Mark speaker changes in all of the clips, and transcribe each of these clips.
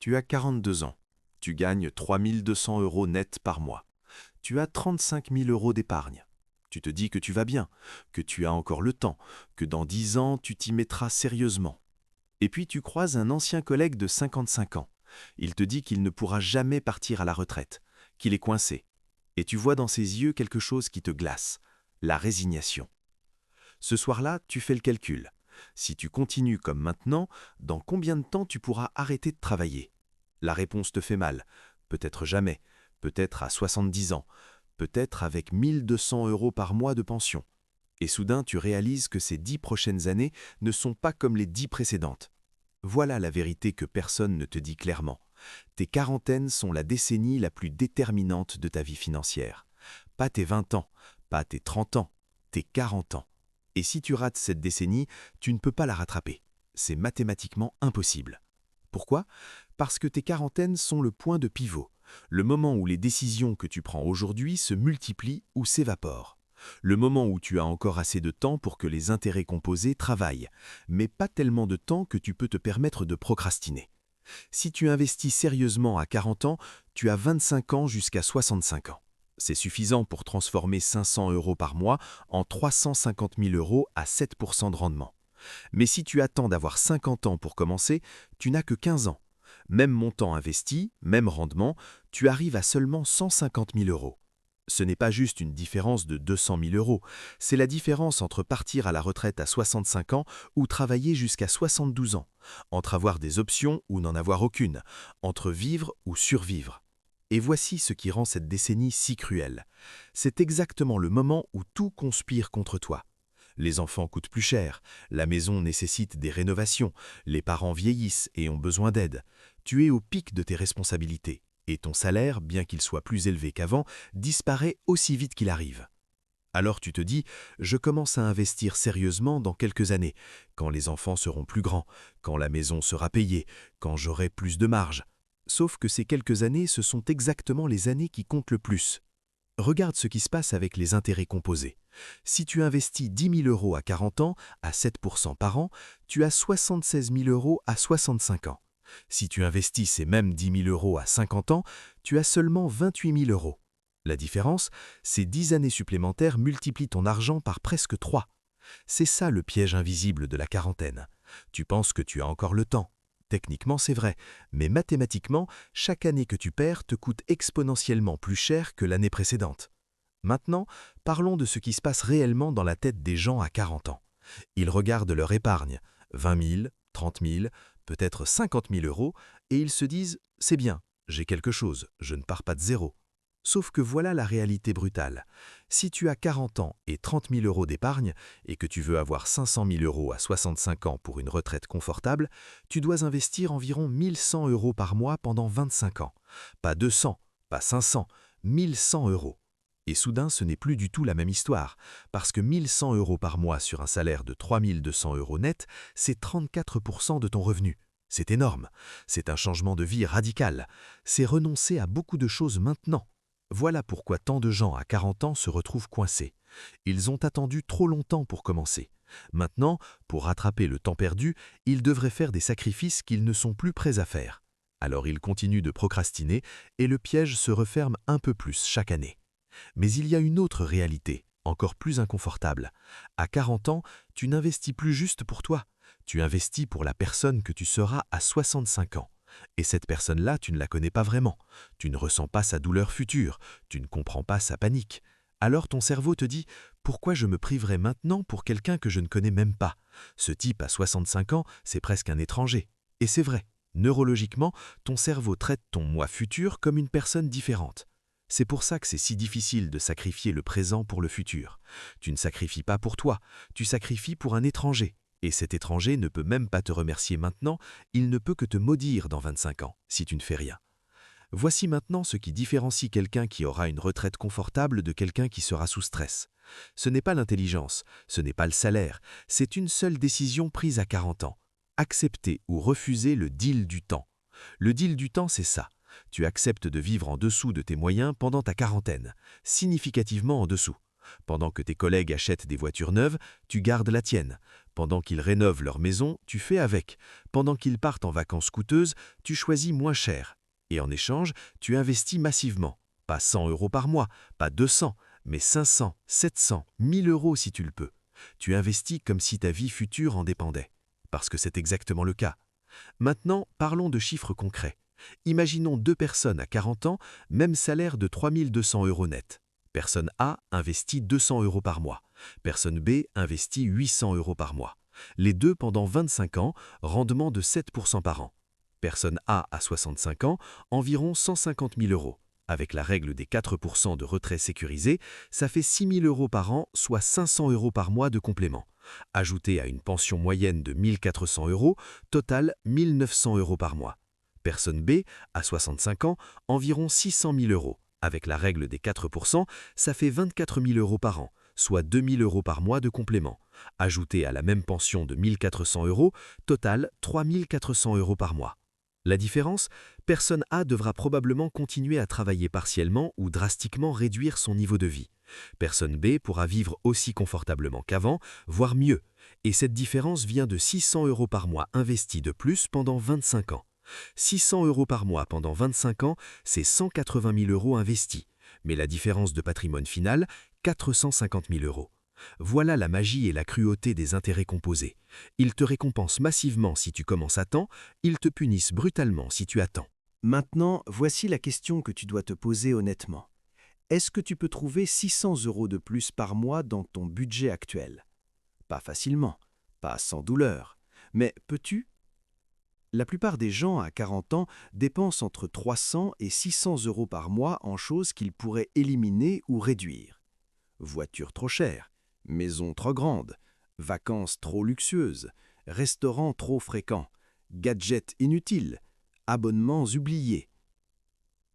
Speaker 1: Tu as 42 ans. Tu gagnes 3 200 € net par mois. Tu as 35 000 € d'épargne. Tu te dis que tu vas bien, que tu as encore le temps, que dans 10 ans, tu t'y mettras sérieusement. Et puis tu croises un ancien collègue de 55 ans. Il te dit qu'il ne pourra jamais partir à la retraite, qu'il est coincé. Et tu vois dans ses yeux quelque chose qui te glace, la résignation. Ce soir-là, tu fais le calcul. Si tu continues comme maintenant, dans combien de temps tu pourras arrêter de travailler? La réponse te fait mal. Peut-être jamais, peut-être à 70 ans, peut-être avec 1 200 € par mois de pension. Et soudain, tu réalises que ces 10 prochaines années ne sont pas comme les 10 précédentes. Voilà la vérité que personne ne te dit clairement. Tes quarantaines sont la décennie la plus déterminante de ta vie financière. Pas tes 20 ans, pas tes 30 ans, tes 40 ans. Et si tu rates cette décennie, tu ne peux pas la rattraper. C'est mathématiquement impossible. Pourquoi? Parce que tes quarantaines sont le point de pivot, le moment où les décisions que tu prends aujourd'hui se multiplient ou s'évaporent. Le moment où tu as encore assez de temps pour que les intérêts composés travaillent, mais pas tellement de temps que tu peux te permettre de procrastiner. Si tu investis sérieusement à 40 ans, tu as 25 ans jusqu'à 65 ans. C'est suffisant pour transformer 500 € par mois en 350 000 € à 7% de rendement. Mais si tu attends d'avoir 50 ans pour commencer, tu n'as que 15 ans. Même montant investi, même rendement, tu arrives à seulement 150 000 €. Ce n'est pas juste une différence de 200 000 €, c'est la différence entre partir à la retraite à 65 ans ou travailler jusqu'à 72 ans, entre avoir des options ou n'en avoir aucune, entre vivre ou survivre. Et voici ce qui rend cette décennie si cruelle. C'est exactement le moment où tout conspire contre toi. Les enfants coûtent plus cher, la maison nécessite des rénovations, les parents vieillissent et ont besoin d'aide. Tu es au pic de tes responsabilités. Et ton salaire, bien qu'il soit plus élevé qu'avant, disparaît aussi vite qu'il arrive. Alors tu te dis, je commence à investir sérieusement dans quelques années, quand les enfants seront plus grands, quand la maison sera payée, quand j'aurai plus de marge. Sauf que ces quelques années, ce sont exactement les années qui comptent le plus. Regarde ce qui se passe avec les intérêts composés. Si tu investis 10 000 € à 40 ans, à 7% par an, tu as 76 000 € à 65 ans. Si tu investis ces mêmes 10 000 € à 50 ans, tu as seulement 28 000 €. La différence, ces 10 années supplémentaires multiplient ton argent par presque 3. C'est ça le piège invisible de la quarantaine. Tu penses que tu as encore le temps. Techniquement, c'est vrai, mais mathématiquement, chaque année que tu perds te coûte exponentiellement plus cher que l'année précédente. Maintenant, parlons de ce qui se passe réellement dans la tête des gens à 40 ans. Ils regardent leur épargne, 20 000, 30 000, peut-être 50 000 €, et ils se disent « c'est bien, j'ai quelque chose, je ne pars pas de zéro ». Sauf que voilà la réalité brutale. Si tu as 40 ans et 30 000 € d'épargne et que tu veux avoir 500 000 € à 65 ans pour une retraite confortable, tu dois investir environ 1 100 € par mois pendant 25 ans. Pas 200, pas 500, 1 100 €. Et soudain, ce n'est plus du tout la même histoire, parce que 1 100 € par mois sur un salaire de 3 200 € net, c'est 34% de ton revenu. C'est énorme. C'est un changement de vie radical. C'est renoncer à beaucoup de choses maintenant. Voilà pourquoi tant de gens à 40 ans se retrouvent coincés. Ils ont attendu trop longtemps pour commencer. Maintenant, pour rattraper le temps perdu, ils devraient faire des sacrifices qu'ils ne sont plus prêts à faire. Alors ils continuent de procrastiner et le piège se referme un peu plus chaque année. Mais il y a une autre réalité, encore plus inconfortable. À 40 ans, tu n'investis plus juste pour toi. Tu investis pour la personne que tu seras à 65 ans. Et cette personne-là, tu ne la connais pas vraiment. Tu ne ressens pas sa douleur future. Tu ne comprends pas sa panique. Alors ton cerveau te dit « Pourquoi je me priverais maintenant pour quelqu'un que je ne connais même pas? Ce type à 65 ans, c'est presque un étranger. » Et c'est vrai. Neurologiquement, ton cerveau traite ton moi futur comme une personne différente. C'est pour ça que c'est si difficile de sacrifier le présent pour le futur. Tu ne sacrifies pas pour toi, tu sacrifies pour un étranger. Et cet étranger ne peut même pas te remercier maintenant, il ne peut que te maudire dans 25 ans, si tu ne fais rien. Voici maintenant ce qui différencie quelqu'un qui aura une retraite confortable de quelqu'un qui sera sous stress. Ce n'est pas l'intelligence, ce n'est pas le salaire, c'est une seule décision prise à 40 ans. Accepter ou refuser le deal du temps. Le deal du temps, c'est ça. Tu acceptes de vivre en dessous de tes moyens pendant ta quarantaine, significativement en dessous. Pendant que tes collègues achètent des voitures neuves, tu gardes la tienne. Pendant qu'ils rénovent leur maison, tu fais avec. Pendant qu'ils partent en vacances coûteuses, tu choisis moins cher. Et en échange, tu investis massivement. Pas 100 € par mois, pas 200, mais 500, 700, 1000 € si tu le peux. Tu investis comme si ta vie future en dépendait. Parce que c'est exactement le cas. Maintenant, parlons de chiffres concrets. Imaginons deux personnes à 40 ans, même salaire de 3 200 € net. Personne A investit 200 € par mois. Personne B investit 800 € par mois. Les deux pendant 25 ans, rendement de 7% par an. Personne A à 65 ans, environ 150 000 €. Avec la règle des 4% de retrait sécurisé, ça fait 6 000 € par an, soit 500 € par mois de complément. Ajouté à une pension moyenne de 1 400 €, total 1 900 € par mois. Personne B, à 65 ans, environ 600 000 €. Avec la règle des 4%, ça fait 24 000 € par an, soit 2 000 € par mois de complément. Ajouté à la même pension de 1 400 €, total 3 400 € par mois. La différence, personne A devra probablement continuer à travailler partiellement ou drastiquement réduire son niveau de vie. Personne B pourra vivre aussi confortablement qu'avant, voire mieux. Et cette différence vient de 600 € par mois investis de plus pendant 25 ans. 600 € par mois pendant 25 ans, c'est 180 000 € investis. Mais la différence de patrimoine final, 450 000 €. Voilà la magie et la cruauté des intérêts composés. Ils te récompensent massivement si tu commences à temps, ils te punissent brutalement si tu attends.
Speaker 2: Maintenant, voici la question que tu dois te poser honnêtement. Est-ce que tu peux trouver 600 € de plus par mois dans ton budget actuel? Pas facilement, pas sans douleur. Mais peux-tu? La plupart des gens à 40 ans dépensent entre 300 et 600 € par mois en choses qu'ils pourraient éliminer ou réduire. Voiture trop chère, maison trop grande, vacances trop luxueuses, restaurants trop fréquents, gadgets inutiles, abonnements oubliés.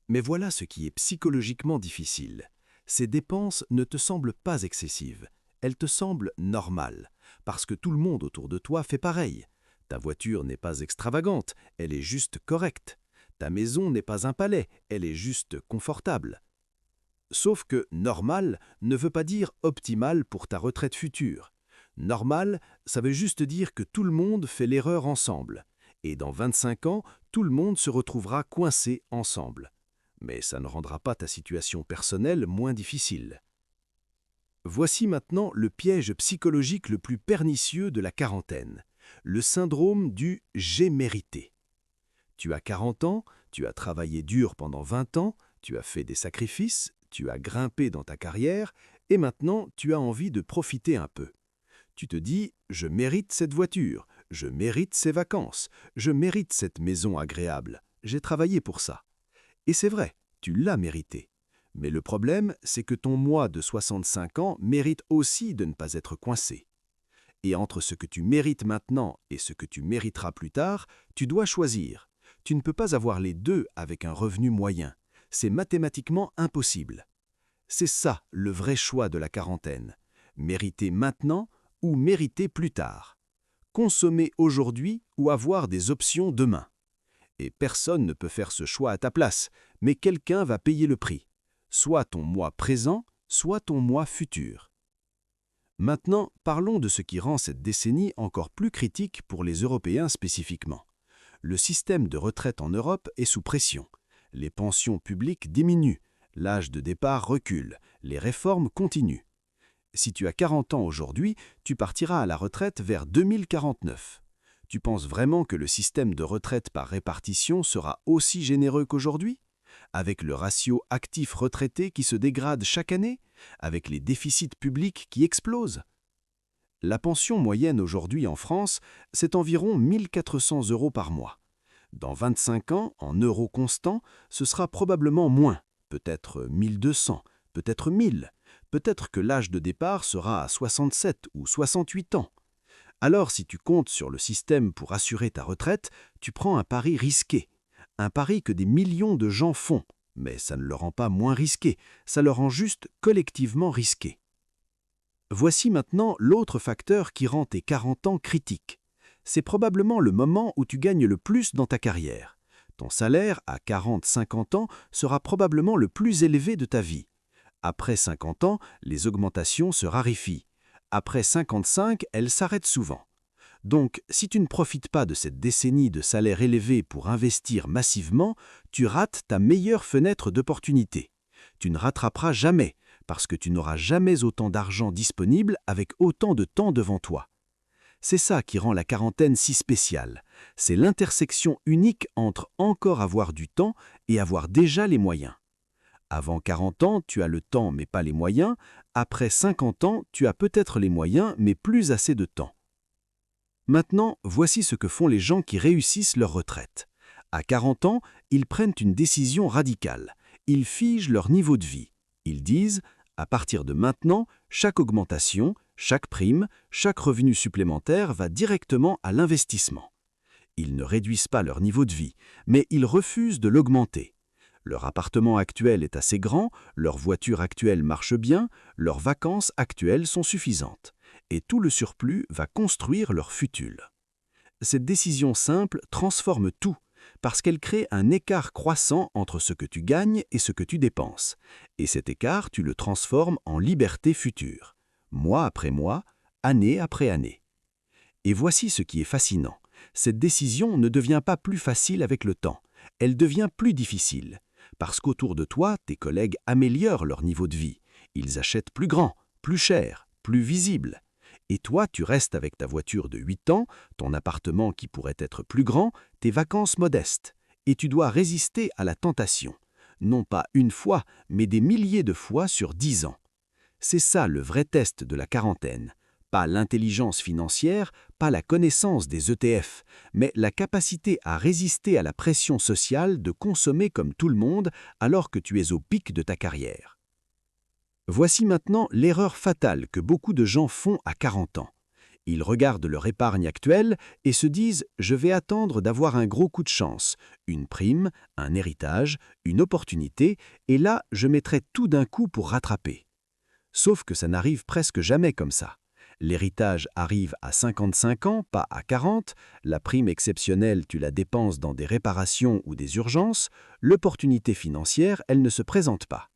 Speaker 2: Mais voilà ce qui est psychologiquement difficile. Ces dépenses ne te semblent pas excessives, elles te semblent normales, parce que tout le monde autour de toi fait pareil. Ta voiture n'est pas extravagante, elle est juste correcte. Ta maison n'est pas un palais, elle est juste confortable. Sauf que normal ne veut pas dire optimal pour ta retraite future. Normal, ça veut juste dire que tout le monde fait l'erreur ensemble. Et dans 25 ans, tout le monde se retrouvera coincé ensemble. Mais ça ne rendra pas ta situation personnelle moins difficile. Voici maintenant le piège psychologique le plus pernicieux de la quarantaine, le syndrome du « j'ai mérité ». Tu as 40 ans, tu as travaillé dur pendant 20 ans, tu as fait des sacrifices, tu as grimpé dans ta carrière et maintenant tu as envie de profiter un peu. Tu te dis « je mérite cette voiture, je mérite ces vacances, je mérite cette maison agréable, j'ai travaillé pour ça ». Et c'est vrai, tu l'as mérité. Mais le problème, c'est que ton moi de 65 ans mérite aussi de ne pas être coincé. Et entre ce que tu mérites maintenant et ce que tu mériteras plus tard, tu dois choisir. Tu ne peux pas avoir les deux avec un revenu moyen. C'est mathématiquement impossible. C'est ça le vrai choix de la quarantaine. Mériter maintenant ou mériter plus tard. Consommer aujourd'hui ou avoir des options demain. Et personne ne peut faire ce choix à ta place, mais quelqu'un va payer le prix. Soit ton moi présent, soit ton moi futur. Maintenant, parlons de ce qui rend cette décennie encore plus critique pour les Européens spécifiquement. Le système de retraite en Europe est sous pression. Les pensions publiques diminuent, l'âge de départ recule, les réformes continuent. Si tu as 40 ans aujourd'hui, tu partiras à la retraite vers 2049. Tu penses vraiment que le système de retraite par répartition sera aussi généreux qu'aujourd'hui? Avec le ratio actif-retraité qui se dégrade chaque année? Avec les déficits publics qui explosent? La pension moyenne aujourd'hui en France, c'est environ 1 400 € par mois. Dans 25 ans, en euros constants, ce sera probablement moins, peut-être 1 200, peut-être 1 000, peut-être que l'âge de départ sera à 67 ou 68 ans. Alors si tu comptes sur le système pour assurer ta retraite, tu prends un pari risqué. Un pari que des millions de gens font, mais ça ne le rend pas moins risqué, ça le rend juste collectivement risqué. Voici maintenant l'autre facteur qui rend tes 40 ans critiques. C'est probablement le moment où tu gagnes le plus dans ta carrière. Ton salaire à 40-50 ans sera probablement le plus élevé de ta vie. Après 50 ans, les augmentations se raréfient. Après 55, elles s'arrêtent souvent. Donc, si tu ne profites pas de cette décennie de salaire élevé pour investir massivement, tu rates ta meilleure fenêtre d'opportunité. Tu ne rattraperas jamais, parce que tu n'auras jamais autant d'argent disponible avec autant de temps devant toi. C'est ça qui rend la quarantaine si spéciale. C'est l'intersection unique entre encore avoir du temps et avoir déjà les moyens. Avant 40 ans, tu as le temps mais pas les moyens. Après 50 ans, tu as peut-être les moyens mais plus assez de temps. Maintenant, voici ce que font les gens qui réussissent leur retraite. À 40 ans, ils prennent une décision radicale. Ils figent leur niveau de vie. Ils disent, à partir de maintenant, chaque augmentation, chaque prime, chaque revenu supplémentaire va directement à l'investissement. Ils ne réduisent pas leur niveau de vie, mais ils refusent de l'augmenter. Leur appartement actuel est assez grand, leur voiture actuelle marche bien, leurs vacances actuelles sont suffisantes. Et tout le surplus va construire leur futur. Cette décision simple transforme tout, parce qu'elle crée un écart croissant entre ce que tu gagnes et ce que tu dépenses. Et cet écart, tu le transformes en liberté future, mois après mois, année après année. Et voici ce qui est fascinant. Cette décision ne devient pas plus facile avec le temps, elle devient plus difficile, parce qu'autour de toi, tes collègues améliorent leur niveau de vie. Ils achètent plus grand, plus cher, plus visible. Et toi, tu restes avec ta voiture de 8 ans, ton appartement qui pourrait être plus grand, tes vacances modestes. Et tu dois résister à la tentation. Non pas une fois, mais des milliers de fois sur 10 ans. C'est ça le vrai test de la quarantaine. Pas l'intelligence financière, pas la connaissance des ETF, mais la capacité à résister à la pression sociale de consommer comme tout le monde alors que tu es au pic de ta carrière. Voici maintenant l'erreur fatale que beaucoup de gens font à 40 ans. Ils regardent leur épargne actuelle et se disent « je vais attendre d'avoir un gros coup de chance, une prime, un héritage, une opportunité, et là je mettrai tout d'un coup pour rattraper ». Sauf que ça n'arrive presque jamais comme ça. L'héritage arrive à 55 ans, pas à 40, la prime exceptionnelle tu la dépenses dans des réparations ou des urgences, l'opportunité financière elle ne se présente pas.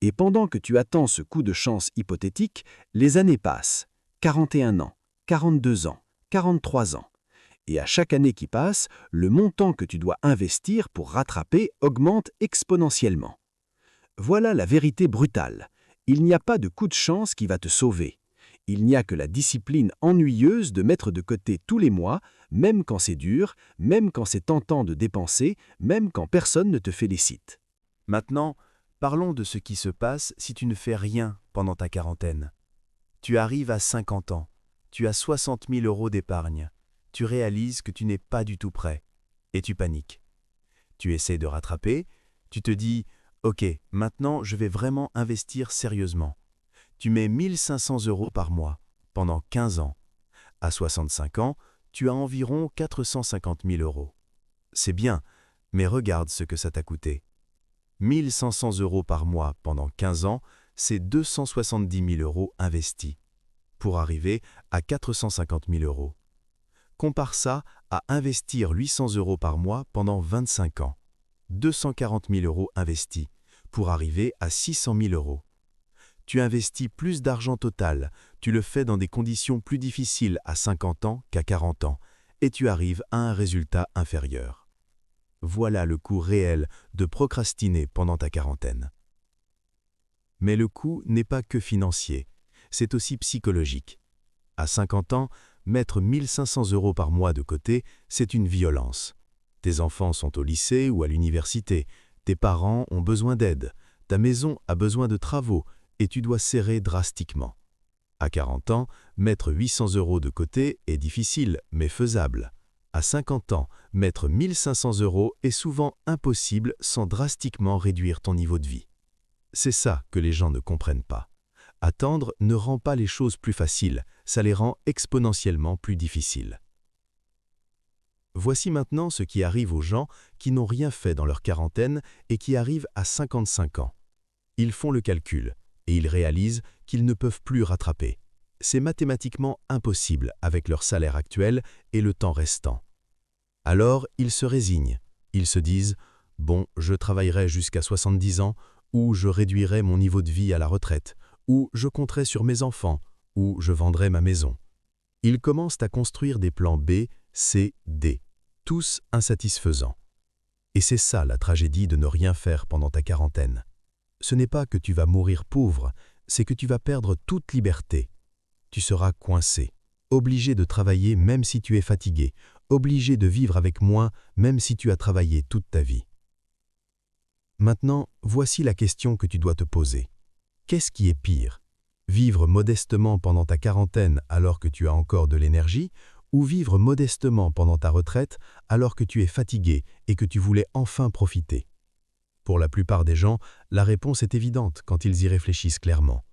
Speaker 2: Et pendant que tu attends ce coup de chance hypothétique, les années passent. 41 ans, 42 ans, 43 ans. Et à chaque année qui passe, le montant que tu dois investir pour rattraper augmente exponentiellement. Voilà la vérité brutale. Il n'y a pas de coup de chance qui va te sauver. Il n'y a que la discipline ennuyeuse de mettre de côté tous les mois, même quand c'est dur, même quand c'est tentant de dépenser, même quand personne ne te félicite.
Speaker 1: Maintenant, parlons de ce qui se passe si tu ne fais rien pendant ta quarantaine. Tu arrives à 50 ans, tu as 60 000 € d'épargne, tu réalises que tu n'es pas du tout prêt, et tu paniques. Tu essaies de rattraper, tu te dis « Ok, maintenant je vais vraiment investir sérieusement ». Tu mets 1 500 € par mois, pendant 15 ans. À 65 ans, tu as environ 450 000 €. C'est bien, mais regarde ce que ça t'a coûté. 1 500 € par mois pendant 15 ans, c'est 270 000 € investis, pour arriver à 450 000 €. Compare ça à investir 800 € par mois pendant 25 ans, 240 000 € investis, pour arriver à 600 000 €. Tu investis plus d'argent total, tu le fais dans des conditions plus difficiles à 50 ans qu'à 40 ans, et tu arrives à un résultat inférieur. Voilà le coût réel de procrastiner pendant ta quarantaine. Mais le coût n'est pas que financier, c'est aussi psychologique. À 50 ans, mettre 1 500 € par mois de côté, c'est une violence. Tes enfants sont au lycée ou à l'université, tes parents ont besoin d'aide, ta maison a besoin de travaux et tu dois serrer drastiquement. À 40 ans, mettre 800 € de côté est difficile mais faisable. À 50 ans, mettre 1 500 € est souvent impossible sans drastiquement réduire ton niveau de vie. C'est ça que les gens ne comprennent pas. Attendre ne rend pas les choses plus faciles, ça les rend exponentiellement plus difficiles. Voici maintenant ce qui arrive aux gens qui n'ont rien fait dans leur quarantaine et qui arrivent à 55 ans. Ils font le calcul et ils réalisent qu'ils ne peuvent plus rattraper. C'est mathématiquement impossible avec leur salaire actuel et le temps restant. Alors, ils se résignent. Ils se disent « Bon, je travaillerai jusqu'à 70 ans,
Speaker 3: ou je réduirai mon niveau de vie à la retraite, ou je compterai sur mes enfants, ou je vendrai ma maison. Ils commencent à construire des plans B, C, D, tous insatisfaisants. Et c'est ça la tragédie de ne rien faire pendant ta quarantaine. Ce n'est pas que tu vas mourir pauvre, c'est que tu vas perdre toute liberté. Tu seras coincé, obligé de travailler même si tu es fatigué, obligé de vivre avec moins même si tu as travaillé toute ta vie. Maintenant, voici la question que tu dois te poser. Qu'est-ce qui est pire? Vivre modestement pendant ta quarantaine alors que tu as encore de l'énergie, ou vivre modestement pendant ta retraite alors que tu es fatigué et que tu voulais enfin profiter? Pour la plupart des gens, la réponse est évidente quand ils y réfléchissent clairement.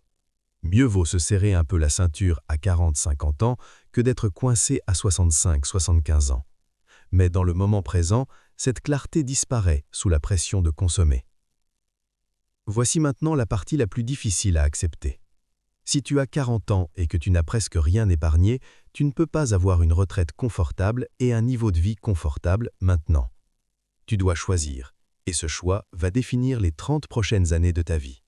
Speaker 3: Mieux vaut se serrer un peu la ceinture à 40-50 ans que d'être coincé à 65-75 ans. Mais dans le moment présent, cette clarté disparaît sous la pression de consommer. Voici maintenant la partie la plus difficile à accepter. Si tu as 40 ans et que tu n'as presque rien épargné, tu ne peux pas avoir une retraite confortable et un niveau de vie confortable maintenant. Tu dois choisir, et ce choix va définir les 30 prochaines années de ta vie.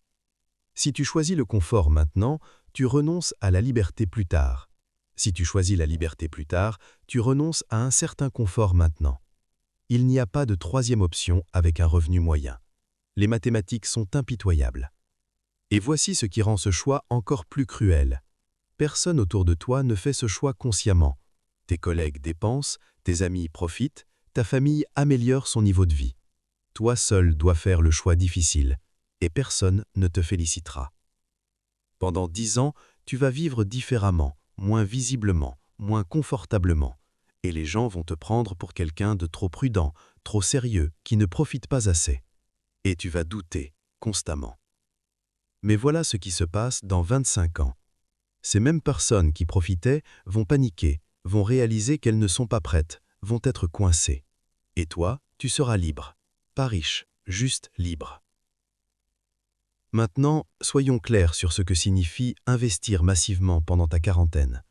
Speaker 3: Si tu choisis le confort maintenant, tu renonces à la liberté plus tard. Si tu choisis la liberté plus tard, tu renonces à un certain confort maintenant. Il n'y a pas de troisième option avec un revenu moyen. Les mathématiques sont impitoyables. Et voici ce qui rend ce choix encore plus cruel. Personne autour de toi ne fait ce choix consciemment. Tes collègues dépensent, tes amis profitent, ta famille améliore son niveau de vie. Toi seul dois faire le choix difficile, et personne ne te félicitera. Pendant 10 ans, tu vas vivre différemment, moins visiblement, moins confortablement, et les gens vont te prendre pour quelqu'un de trop prudent, trop sérieux, qui ne profite pas assez. Et tu vas douter, constamment. Mais voilà ce qui se passe dans 25 ans. Ces mêmes personnes qui profitaient vont paniquer, vont réaliser qu'elles ne sont pas prêtes, vont être coincées. Et toi, tu seras libre. Pas riche, juste libre. Maintenant, soyons clairs sur ce que signifie investir massivement pendant ta quarantaine.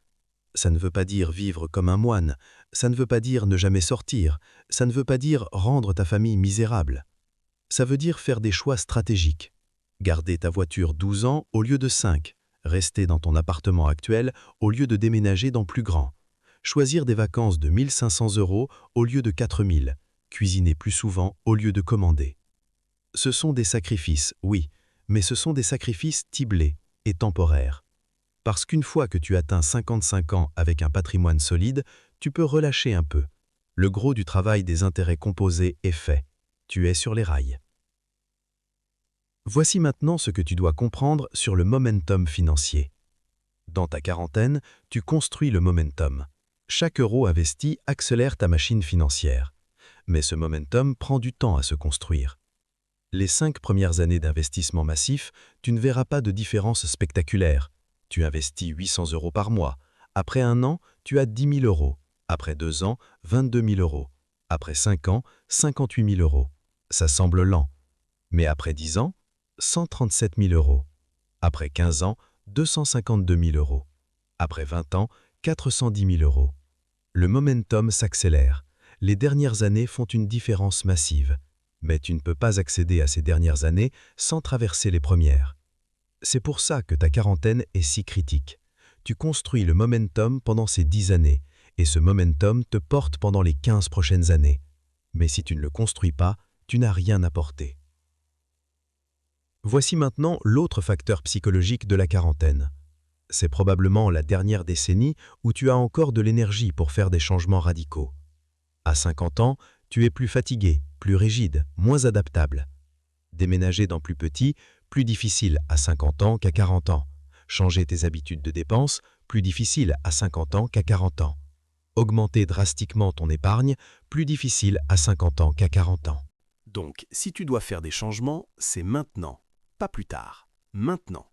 Speaker 3: Ça ne veut pas dire vivre comme un moine, ça ne veut pas dire ne jamais sortir, ça ne veut pas dire rendre ta famille misérable. Ça veut dire faire des choix stratégiques. Garder ta voiture 12 ans au lieu de 5, rester dans ton appartement actuel au lieu de déménager dans plus grand, choisir des vacances de 1 500 € au lieu de 4 000, cuisiner plus souvent au lieu de commander. Ce sont des sacrifices, oui, mais ce sont des sacrifices ciblés et temporaires. Parce qu'une fois que tu atteins 55 ans avec un patrimoine solide, tu peux relâcher un peu. Le gros du travail des intérêts composés est fait. Tu es sur les rails. Voici maintenant ce que tu dois comprendre sur le momentum financier. Dans ta quarantaine, tu construis le momentum. Chaque euro investi accélère ta machine financière. Mais ce momentum prend du temps à se construire. Les 5 premières années d'investissement massif, tu ne verras pas de différence spectaculaire. Tu investis 800 € par mois. Après 1 an, tu as 10 000 €. Après 2 ans, 22 000 €. Après 5 ans, 58 000 €. Ça semble lent. Mais après 10 ans, 137 000 €. Après 15 ans, 252 000 €. Après 20 ans, 410 000 €. Le momentum s'accélère. Les dernières années font une différence massive. Mais tu ne peux pas accéder à ces dernières années sans traverser les premières. C'est pour ça que ta quarantaine est si critique. Tu construis le momentum pendant ces 10 années, et ce momentum te porte pendant les 15 prochaines années. Mais si tu ne le construis pas, tu n'as rien apporté. Voici maintenant l'autre facteur psychologique de la quarantaine. C'est probablement la dernière décennie où tu as encore de l'énergie pour faire des changements radicaux. À 50 ans, tu es plus fatigué, plus rigide, moins adaptable. Déménager dans plus petit, plus difficile à 50 ans qu'à 40 ans. Changer tes habitudes de dépenses, plus difficile à 50 ans qu'à 40 ans. Augmenter drastiquement ton épargne, plus difficile à 50 ans qu'à 40 ans.
Speaker 1: Donc, si tu dois faire des changements, c'est maintenant, pas plus tard. Maintenant,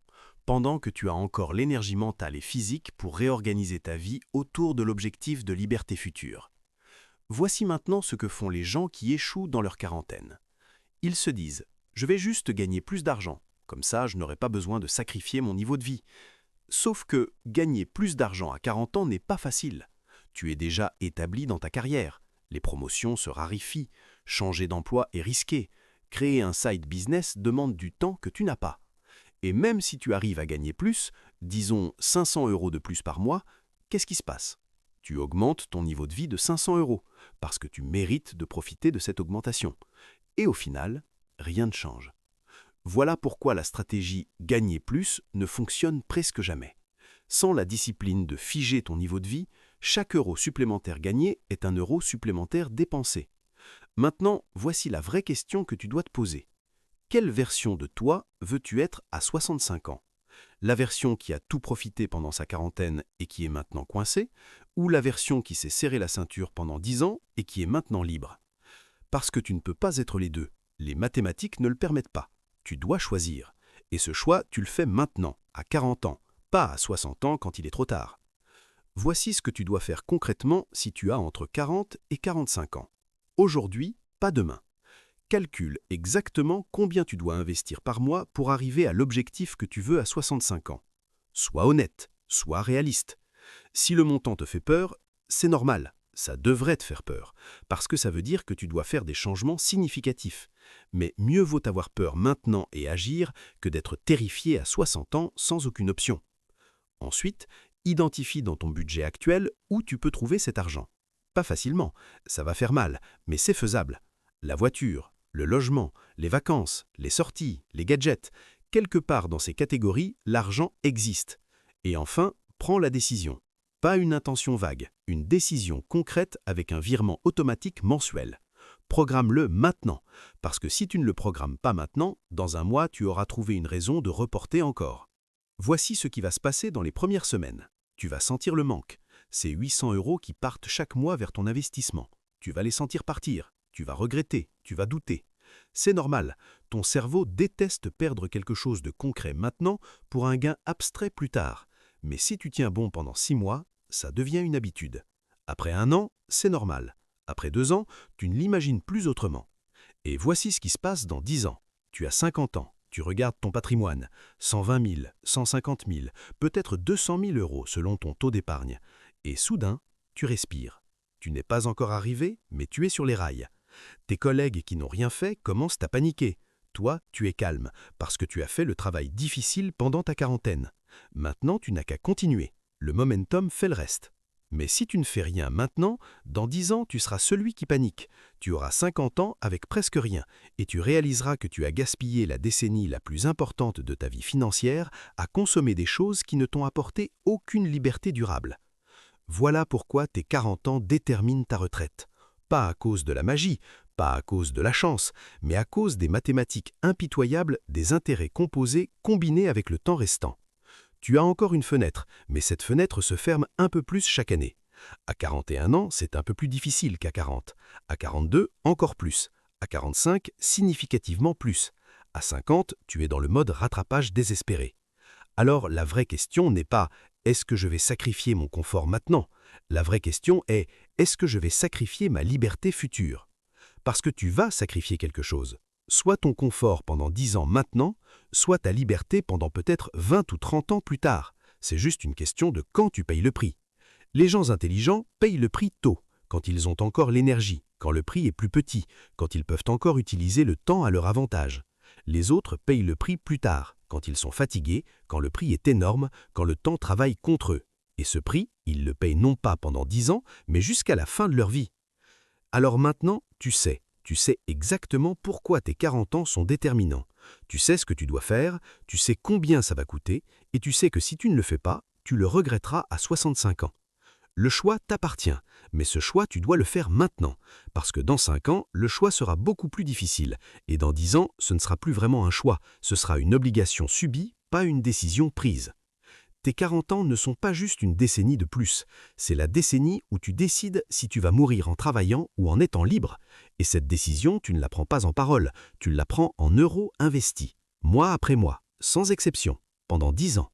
Speaker 1: pendant que tu as encore l'énergie mentale et physique pour réorganiser ta vie autour de l'objectif de liberté future. Voici maintenant ce que font les gens qui échouent dans leur quarantaine. Ils se disent « Je vais juste gagner plus d'argent, comme ça je n'aurai pas besoin de sacrifier mon niveau de vie ». Sauf que gagner plus d'argent à 40 ans n'est pas facile. Tu es déjà établi dans ta carrière, les promotions se raréfient, changer d'emploi est risqué, Créer un side business demande du temps que tu n'as pas. Et même si tu arrives à gagner plus, disons 500 € de plus par mois, qu'est-ce qui se passe? Tu augmentes ton niveau de vie de 500 € parce que tu mérites de profiter de cette augmentation. Et au final, rien ne change. Voilà pourquoi la stratégie « gagner plus » ne fonctionne presque jamais. Sans la discipline de figer ton niveau de vie, chaque euro supplémentaire gagné est un euro supplémentaire dépensé. Maintenant, voici la vraie question que tu dois te poser. Quelle version de toi veux-tu être à 65 ans? La version qui a tout profité pendant sa quarantaine et qui est maintenant coincée, ou la version qui s'est serré la ceinture pendant 10 ans et qui est maintenant libre? Parce que tu ne peux pas être les deux. Les mathématiques ne le permettent pas. Tu dois choisir. Et ce choix, tu le fais maintenant, à 40 ans, pas à 60 ans quand il est trop tard. Voici ce que tu dois faire concrètement si tu as entre 40 et 45 ans. Aujourd'hui, pas demain. Calcule exactement combien tu dois investir par mois pour arriver à l'objectif que tu veux à 65 ans. Sois honnête, sois réaliste. Si le montant te fait peur, c'est normal, ça devrait te faire peur, parce que ça veut dire que tu dois faire des changements significatifs. Mais mieux vaut avoir peur maintenant et agir que d'être terrifié à 60 ans sans aucune option. Ensuite, identifie dans ton budget actuel où tu peux trouver cet argent. Pas facilement, ça va faire mal, mais c'est faisable. La voiture, le logement, les vacances, les sorties, les gadgets, quelque part dans ces catégories, l'argent existe. Et enfin, prends la décision. Pas une intention vague, une décision concrète avec un virement automatique mensuel. Programme-le maintenant, parce que si tu ne le programmes pas maintenant, dans un mois, tu auras trouvé une raison de reporter encore. Voici ce qui va se passer dans les premières semaines. Tu vas sentir le manque. C'est 800 € qui partent chaque mois vers ton investissement. Tu vas les sentir partir. Tu vas regretter, tu vas douter. C'est normal, ton cerveau déteste perdre quelque chose de concret maintenant pour un gain abstrait plus tard. Mais si tu tiens bon pendant 6 mois, ça devient une habitude. Après 1 an, c'est normal. Après 2 ans, tu ne l'imagines plus autrement. Et voici ce qui se passe dans 10 ans. Tu as 50 ans, tu regardes ton patrimoine, 120 000, 150 000, peut-être 200 000 € selon ton taux d'épargne. Et soudain, tu respires. Tu n'es pas encore arrivé, mais tu es sur les rails. Tes collègues qui n'ont rien fait commencent à paniquer. Toi, tu es calme, parce que tu as fait le travail difficile pendant ta quarantaine. Maintenant, tu n'as qu'à continuer. Le momentum fait le reste. Mais si tu ne fais rien maintenant, dans 10 ans, tu seras celui qui panique. Tu auras 50 ans avec presque rien, et tu réaliseras que tu as gaspillé la décennie la plus importante de ta vie financière à consommer des choses qui ne t'ont apporté aucune liberté durable. Voilà pourquoi tes 40 ans déterminent ta retraite. Pas à cause de la magie, pas à cause de la chance, mais à cause des mathématiques impitoyables des intérêts composés combinés avec le temps restant. Tu as encore une fenêtre, mais cette fenêtre se ferme un peu plus chaque année. À 41 ans, c'est un peu plus difficile qu'à 40. À 42, encore plus. À 45, significativement plus. À 50, tu es dans le mode rattrapage désespéré. Alors la vraie question n'est pas « est-ce que je vais sacrifier mon confort maintenant ?» La vraie question est « est-ce que je vais sacrifier ma liberté future ?» Parce que tu vas sacrifier quelque chose. Soit ton confort pendant 10 ans maintenant, soit ta liberté pendant peut-être 20 ou 30 ans plus tard. C'est juste une question de quand tu payes le prix. Les gens intelligents payent le prix tôt, quand ils ont encore l'énergie, quand le prix est plus petit, quand ils peuvent encore utiliser le temps à leur avantage. Les autres payent le prix plus tard, quand ils sont fatigués, quand le prix est énorme, quand le temps travaille contre eux. Et ce prix, ils le payent non pas pendant 10 ans, mais jusqu'à la fin de leur vie. Alors maintenant, tu sais exactement pourquoi tes 40 ans sont déterminants. Tu sais ce que tu dois faire, tu sais combien ça va coûter, et tu sais que si tu ne le fais pas, tu le regretteras à 65 ans. Le choix t'appartient, mais ce choix, tu dois le faire maintenant, parce que dans 5 ans, le choix sera beaucoup plus difficile, et dans 10 ans, ce ne sera plus vraiment un choix, ce sera une obligation subie, pas une décision prise. Tes 40 ans ne sont pas juste une décennie de plus, c'est la décennie où tu décides si tu vas mourir en travaillant ou en étant libre. Et cette décision, tu ne la prends pas en parole, tu la prends en euros investis, mois après mois, sans exception, pendant 10 ans.